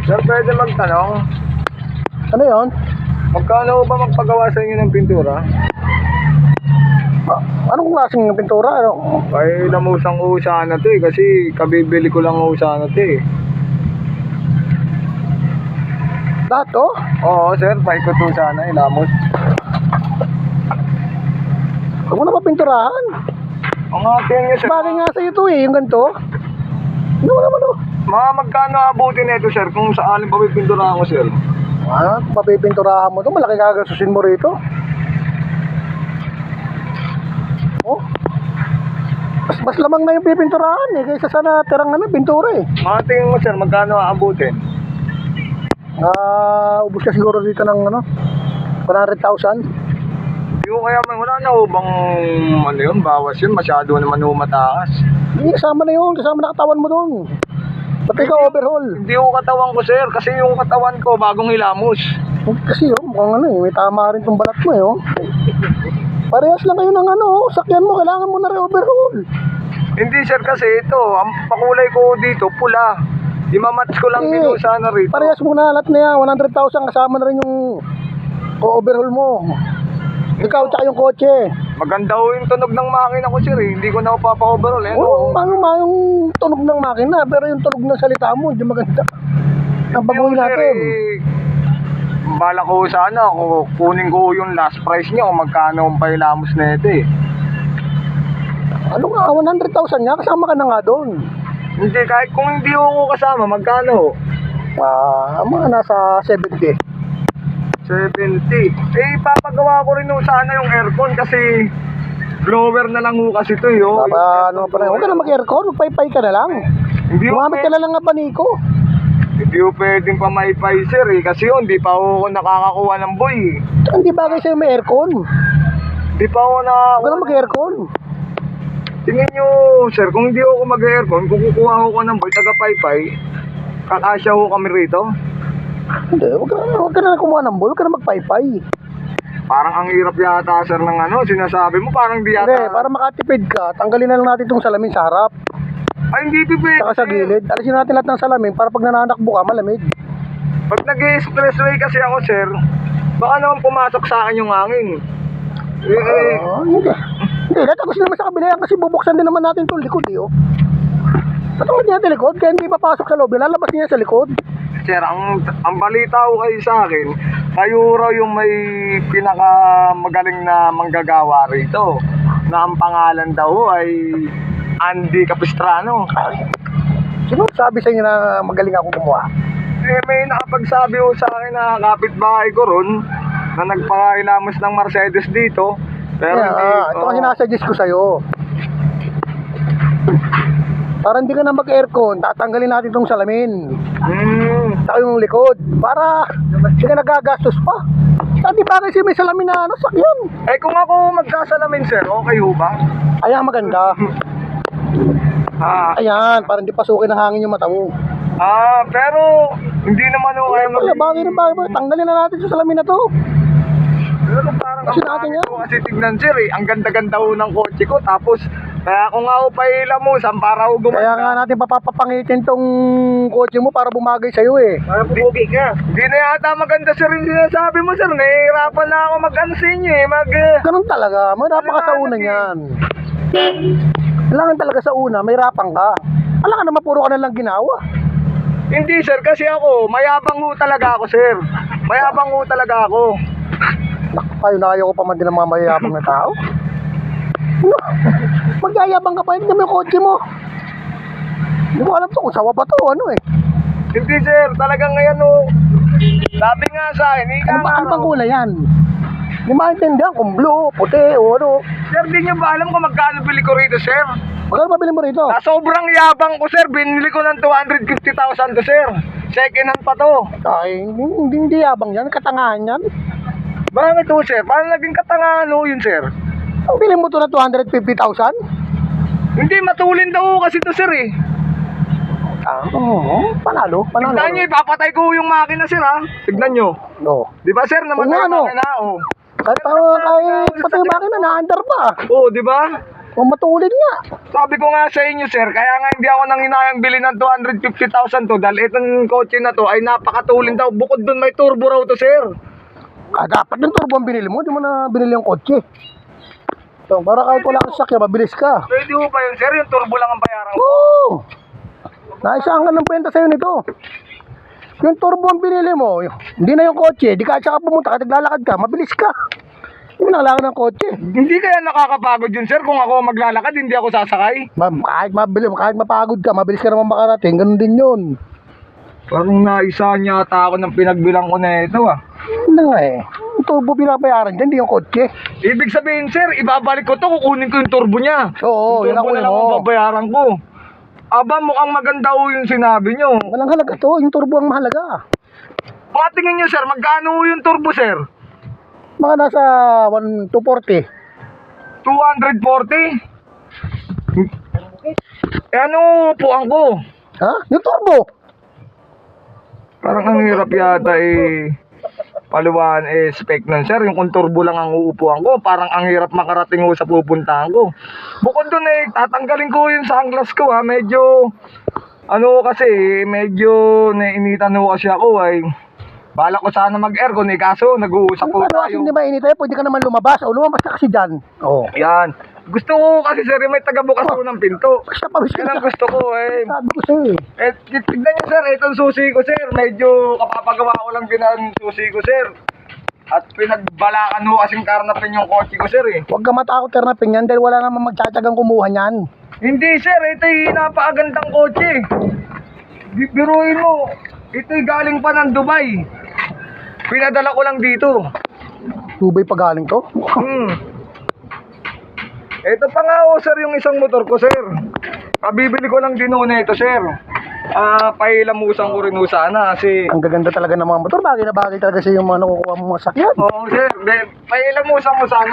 Sir, pwede magtanong? Ano yun? Magkano ba magpagawa sa inyo ng pintura? Anong klaseng pintura? Ano? Ay, lamusang sana to eh. Kasi kabibili ko lang sana to eh. Lahat to? Oo, sir. Paikot to sana eh. Lamos. Huwag mo na mapinturahan. Ang ating nyo, sir. Bagay nga sa'yo to eh, yung ganito. Ano naman oh? Mga magkano abutin na ito, sir? Kung saan pa may pintura ko, sir? Papipinturahan mo to, malaki gagasusin mo rito. Oh? Mas lamang na yung pipinturahan eh, kaysa sana tirang pintura eh. Mga tingin mo, sir, magkano aabutin? Ubus ka siguro dito ng 100,000. Yung kaya man, wala na bang ano yun, bawas yun, masyado naman mataas. Hindi, kasama na yun, kasama na katawan mo doon. Pati ka overhaul. Hindi ko katawan ko, sir, kasi yung katawan ko bagong hilamos. Kasi mukhang may tama rin tong balat mo eh. Parehas lang kayo ng sakyan mo, kailangan mo na rin overhaul. Hindi, sir, kasi ito, ang pakulay ko dito, pula. Imamatch ko lang dito sana rito. Parehas mo na lahat na yan, 100,000 kasama na rin yung overhaul mo. Ikaw tsaka yung kotse. Maganda ho yung tunog ng makina ko, sir, eh. Hindi ko na papa-overall, eh. Oo, yung tunog ng makina, pero yung tunog ng salita mo, hindi maganda. Ang baguhin natin. Bala ko sana, kunin ko yung last price niya kung magkano ang pailamos na ito, eh. Ano nga, 100,000 niya, kasama ka na nga doon. Hindi, kahit kung hindi ako kasama, magkano? Mga nasa 70. 70. Eh, papagawa ko rin sana yung aircon kasi blower na lang ho kasi ito, eh. Huwag ka na mag-aircon, magpaypay ka na lang. Gumamit ka na lang ng paniko. Hindi ko pwedeng pamaypay, sir, eh. Kasi hindi pa ako nakakakuha ng boy, eh. Hindi bagay sa'yo may aircon. Hindi pa ako nakakakuha. Huwag ka na mag-aircon. Tingin nyo, sir, kung hindi ako mag-aircon, kung kukuha ko ng boy, taga-paypay, kakasya ko kami rito. Hindi, huwag ka na kumuha ng boy, huwag ka na magpaypay. Parang ang hirap yata, sir, ng sinasabi mo, parang di yata. Hindi, para makatipid ka, tanggalin na lang natin itong salamin sa harap. Ay, hindi tipid. Saka sa gilid, alisin natin lahat ng salamin para pag nananakbo ka, malamig. Pag nag-expressway kasi ako, sir, baka naman pumasok sa akin yung hangin. Hindi, natagos naman sa kabila yan kasi bubuksan din naman natin itong likod, eh. Natawag niya natin likod, kaya hindi papasok sa loob, lalabas niya sa likod. Sir, ang balita ko kayo sa akin, kayo raw yung may pinakamagaling na manggagawa rito, na ang pangalan daw ay Andy Capistrano. Sino sabi sa inyo na magaling ako gumawa? Eh, may nakapagsabi ko sa akin na kapitbahay ko ron, na nagpakahilamos ng Mercedes dito. Pero ito kasi nasa-suggest ko sa'yo. Para hindi ka na mag-aircon, tatanggalin natin itong salamin. Saka yung likod. Para hindi ka nagagastos pa. Hindi ba kasi may salamin na sakyan? Eh, kung ako magsasalamin, sir, okay ho ba? Ayan, maganda. Ayan, para hindi pasukin ng hangin yung mata mo. Pero hindi naman ho kayo bagay. Tanggalin na natin yung salamin na to. Pero parang kasi natin yan. Kasi tignan, sir, eh. Ang ganda-ganda ho ng kotse ko. Tapos, kaya ako nga ho pailamusan para ho gumanda. Kaya nga natin papapangitin tong kotse mo para bumagay sa'yo, eh. Para bubugi ka. Hindi na yata maganda, sir, yung sinasabi mo, sir. Nahihirapan na ako mag-ano sa inyo, eh. Ganun talaga. May rapan ka sa una niyan. Kailangan talaga sa una, may rapan ka. Alam ka naman, puro ka na lang ginawa. Hindi, sir, kasi ako, mayabang ho talaga ako, sir. Mayabang ho talaga ako. Ayaw ko pa man din ng mga mayayabang na tao. Magyayabang ka pa, hindi naman yung kotse mo. Hindi ko alam to kung sawa ba to, Hindi, sir, talagang ngayon sabi nga sa akin, ano bang kulay yan? Hindi maintindihan kung blue, puti, o ano. Sir, di nyo ba alam kung magkano bili ko rito, sir? Magkano ba bilhin mo rito? Sobrang yabang ko, sir. Binili ko ng 250,000 to, sir. Second hand pa to. Ay, hindi yabang yan, katangahan yan. Bakit to, sir? Paano naging katangahan yun, sir? Ang bilhin mo to na 250,000? Hindi, matulin daw kasi to, sir, eh. Panalo. Tignan nyo, ipapatay ko yung makina, sir, ha? Tignan nyo. Di ba, sir, namatay yung makina, Kahit pati yung makina, na-under pa. Di ba? O matulid nga. Sabi ko nga sa inyo, sir, kaya nga hindi ako nanginayang bili ng 250,000 to dahil itong kotse na to ay napakatulin daw. Bukod dun may turbo raw to, sir. Dapat yung turbo ang binili mo, di mo na binili yung kotse. So, para kahit wala kang sasakyan, mabilis ka. Pwede mo ba yun, sir? Yung turbo lang ang bayaran ko. Oo! Naisaan ka ng kwenta sa'yo nito. Yung turbo ang binili mo, hindi na yung kotse, di ka tsaka pumunta, kahit naglalakad ka, mabilis ka. Hindi mo nakalangan ng kotse. Hindi kaya nakakapagod yun, sir? Kung ako maglalakad, hindi ako sasakay. Kahit mapagod ka, mabilis ka naman makarating, ganun din yun. Parang naisaan yata ako ng pinagbilang ko na ito, ah. Hindi nga eh. Yung turbo binabayaran dyan, hindi yung kotse. Ibig sabihin, sir, ibabalik ko to, kukunin ko yung turbo niya. Oo, Yung yun ang turbo na kunin lang ang mo. babayaran ko. Aba, mukhang maganda ho yung sinabi nyo. Walang halaga to, yung turbo ang mahalaga. Mga tingin nyo, sir, magkano ho yung turbo, sir? Mga nasa 240. 240? Eh, ano upuan ko? Ha? Yung turbo. Parang ang hirap yata paluan spec nun, sir. Yung kung turbo lang ang uupuan ko, parang ang hirap makarating ho sa pupuntahan ko. Bukod dun tatanggalin ko yung sunglass ko, ha. Medyo, kasi, medyo nainitan ho kasi ako, bala ko sana mag-aircon, kaso nag-uusap po Ano kasi tayo. hindi mainit eh, pwede ka naman lumabas. O lumabas na kasi dyan. Oo. Yan. Gusto ko kasi, sir, may taga-bukas ho ng pinto. Basta pawis ka Yan ang na. gusto ko, Sabi ko sa'yo eh. tignan nyo, sir, itong susi ko, sir. Medyo kapapagawa ko lang din ang susi ko, sir. At pinagbalakan ho kasing karnapin yung kotse ko, sir, Huwag ka matakot karnapin yan dahil wala namang magtsatsagang kumuha niyan. Hindi, sir, ito'y napakagandang kotse. Biruin mo, ito'y galing pa ng Dubai. Pinadala ko lang dito. Tubay pa galing to. Ito pa nga ho, sir, yung isang motor ko, sir. Pabibili ko lang din ho na ito, sir. Pailamusan ko rin ho sana kasi... Ang gaganda talaga ng mga motor. Bagay na bagay talaga sa yung mga nakukuha mong mga sakyan. Oo, sir. Pailamusan ko sana